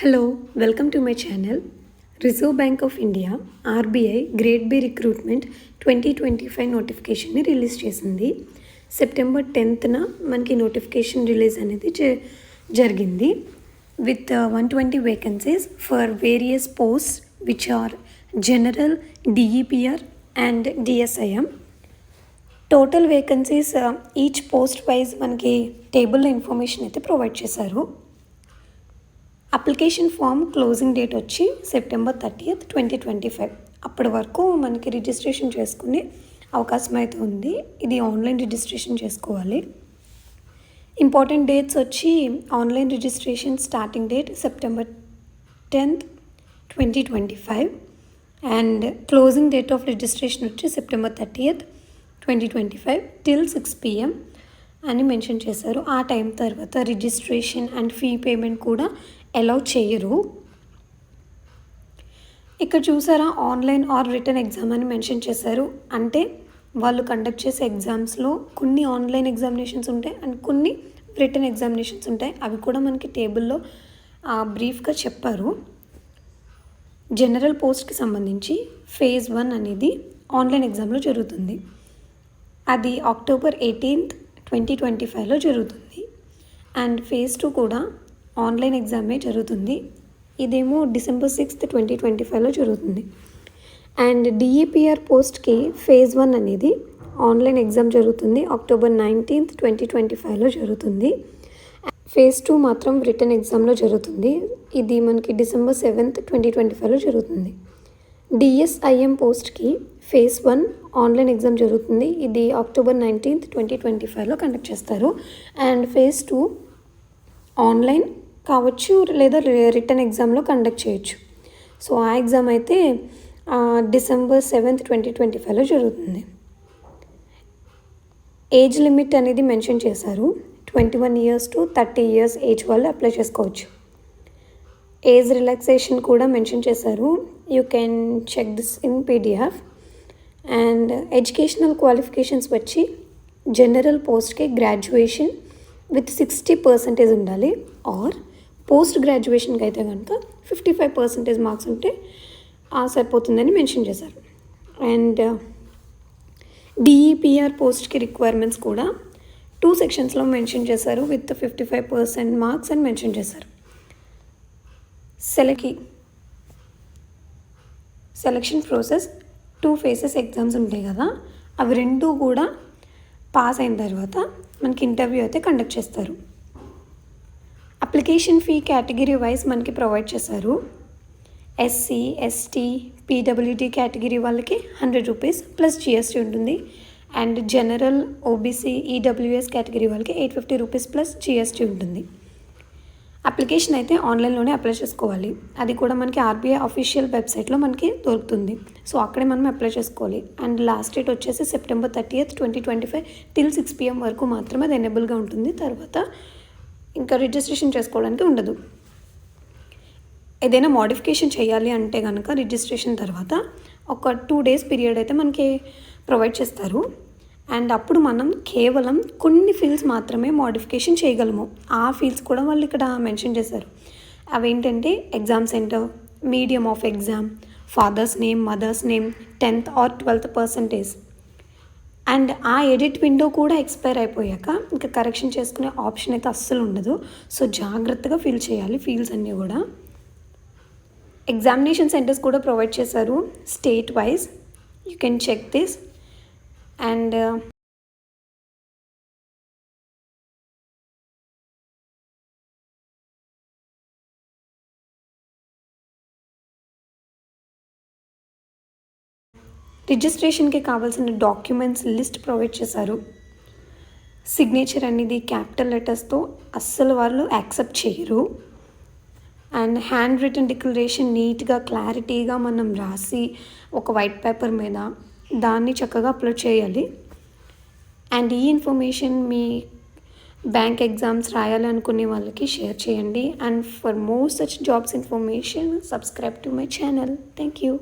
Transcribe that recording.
Hello, welcome to my channel. Reserve Bank of India RBI Grade B Recruitment 2025 నోటిఫికేషన్ని release చేసింది. September 10న మనకి notification release అనేది జరిగింది with 120 vacancies for various post which are general, DEPR and DSIM. Total vacancies each post wise మనకి టేబుల్లో information అయితే provide చేశారు. అప్లికేషన్ ఫామ్ క్లోజింగ్ డేట్ వచ్చి సెప్టెంబర్ 30th 2025. అప్పటి వరకు మనకి రిజిస్ట్రేషన్ చేసుకునే అవకాశం అయితే ఉంది. ఇది ఆన్లైన్ రిజిస్ట్రేషన్ చేసుకోవాలి. ఇంపార్టెంట్ డేట్స్ వచ్చి online registration starting date September 10th 2025 and closing date of registration వచ్చి సెప్టెంబర్ 30th 2025 till 6 PM అని మెన్షన్ చేశారు. ఆ టైం తర్వాత రిజిస్ట్రేషన్ అండ్ ఫీ పేమెంట్ కూడా అలౌ చేయరు. ఇక్కడ చూసారా, ఆన్లైన్ ఆర్ రిటర్న్ ఎగ్జామ్ అని మెన్షన్ చేశారు. అంటే వాళ్ళు కండక్ట్ చేసే ఎగ్జామ్స్లో కొన్ని ఆన్లైన్ ఎగ్జామినేషన్స్ ఉంటాయి అండ్ కొన్ని రిటర్న్ ఎగ్జామినేషన్స్ ఉంటాయి. అవి కూడా మనకి టేబుల్లో బ్రీఫ్గా చెప్పారు. జనరల్ పోస్ట్కి సంబంధించి phase 1 అనేది ఆన్లైన్ ఎగ్జామ్లో జరుగుతుంది. అది October 18th 2025లో జరుగుతుంది. అండ్ phase 2 కూడా ఆన్లైన్ ఎగ్జామే జరుగుతుంది. ఇదేమో December 6th 2025లో జరుగుతుంది. అండ్ డిఈపిఆర్ పోస్ట్కి phase 1 అనేది ఆన్లైన్ ఎగ్జామ్ జరుగుతుంది October 19th 2025లో జరుగుతుంది. phase 2 మాత్రం రిటర్న్ ఎగ్జామ్లో జరుగుతుంది. ఇది మనకి December 7th 2025లో జరుగుతుంది. డిఎస్ఐఎం పోస్ట్కి phase 1 ఆన్లైన్ ఎగ్జామ్ జరుగుతుంది. ఇది October 19th 2025లో కండక్ట్ చేస్తారు. అండ్ phase 2 ఆన్లైన్ కావచ్చు లేదా రిటర్న్ ఎగ్జామ్లో కండక్ట్ చేయొచ్చు. సో ఆ ఎగ్జామ్ అయితే December 7th 2025లో జరుగుతుంది. ఏజ్ లిమిట్ అనేది మెన్షన్ చేశారు. 21 years to 30 years ఏజ్ వాళ్ళు అప్లై చేసుకోవచ్చు. ఏజ్ రిలాక్సేషన్ కూడా మెన్షన్ చేశారు. You can check this in PDF. And educational qualifications వచ్చి జనరల్ పోస్ట్కి గ్రాడ్యుయేషన్ విత్ 60% ఉండాలి. ఆర్ పోస్ట్ గ్రాడ్యుయేషన్కి అయితే కనుక 55% మార్క్స్ ఉంటే సరిపోతుందని మెన్షన్ చేశారు. అండ్ డిఈపిఆర్ పోస్ట్కి రిక్వైర్మెంట్స్ కూడా 2 sectionsలో మెన్షన్ చేశారు విత్ 55% మార్క్స్ అని మెన్షన్ చేశారు. సెలక్షన్ ప్రాసెస్ 2 phases ఎగ్జామ్స్ ఉంటాయి కదా, అవి 2 కూడా పాస్ అయిన తర్వాత మనకి ఇంటర్వ్యూ అయితే కండక్ట్ చేస్తారు. అప్లికేషన్ ఫీ కేటగిరీ వైజ్ మనకి ప్రొవైడ్ చేశారు. ఎస్సీ, ఎస్టీ, పీడబ్ల్యూడీ కేటగిరీ వాళ్ళకి 100 rupees ప్లస్ GST ఉంటుంది. And general, OBC, EWS category వాళ్ళకి 850 rupees ప్లస్ GST ఉంటుంది. అప్లికేషన్ అయితే ఆన్లైన్లోనే అప్లై చేసుకోవాలి. అది కూడా మనకి ఆర్బీఐ అఫీషియల్ వెబ్సైట్లో మనకి దొరుకుతుంది. సో అక్కడే మనం అప్లై చేసుకోవాలి. అండ్ లాస్ట్ డేట్ వచ్చేసి September 30th 2025 till 6 PM వరకు మాత్రమే అది ఎనేబుల్గా ఉంటుంది. తర్వాత ఇంకా రిజిస్ట్రేషన్ చేసుకోవడానికి ఉండదు. ఏదైనా మోడిఫికేషన్ చేయాలి అంటే కనుక రిజిస్ట్రేషన్ తర్వాత ఒక 2 days పీరియడ్ అయితే మనకి ప్రొవైడ్ చేస్తారు. అండ్ అప్పుడు మనం కేవలం కొన్ని ఫీల్డ్స్ మాత్రమే మోడిఫికేషన్ చేయగలము. ఆ ఫీల్డ్స్ కూడా వాళ్ళు ఇక్కడ మెన్షన్ చేశారు. అవేంటంటే exam centre, medium of exam, father's name, mother's name, 10th or 12%. And ఆ ఎడిట్ విండో కూడా ఎక్స్పైర్ అయిపోయాక ఇంకా కరెక్షన్ చేసుకునే ఆప్షన్ అయితే అస్సలు ఉండదు. సో జాగ్రత్తగా ఫిల్ చేయాలి ఫీల్డ్స్ అన్నీ కూడా. ఎగ్జామినేషన్ సెంటర్స్ కూడా ప్రొవైడ్ చేశారు state wise. You can check this. And రిజిస్ట్రేషన్కి కావాల్సిన డాక్యుమెంట్స్ లిస్ట్ ప్రొవైడ్ చేశారు. సిగ్నేచర్ అనేది క్యాపిటల్ లెటర్స్తో అస్సలు వాళ్ళు యాక్సెప్ట్ చేయరు. అండ్ హ్యాండ్ రిటన్ డిక్లరేషన్ నీట్గా క్లారిటీగా మనం రాసి ఒక వైట్ పేపర్ మీద దాన్ని చక్కగా అప్లోడ్ చేయాలి. అండ్ ఈ ఇన్ఫర్మేషన్ మీ బ్యాంక్ ఎగ్జామ్స్ రాయాలి అనుకునే వాళ్ళకి షేర్ చేయండి. And for more such jobs information subscribe to my channel. Thank you.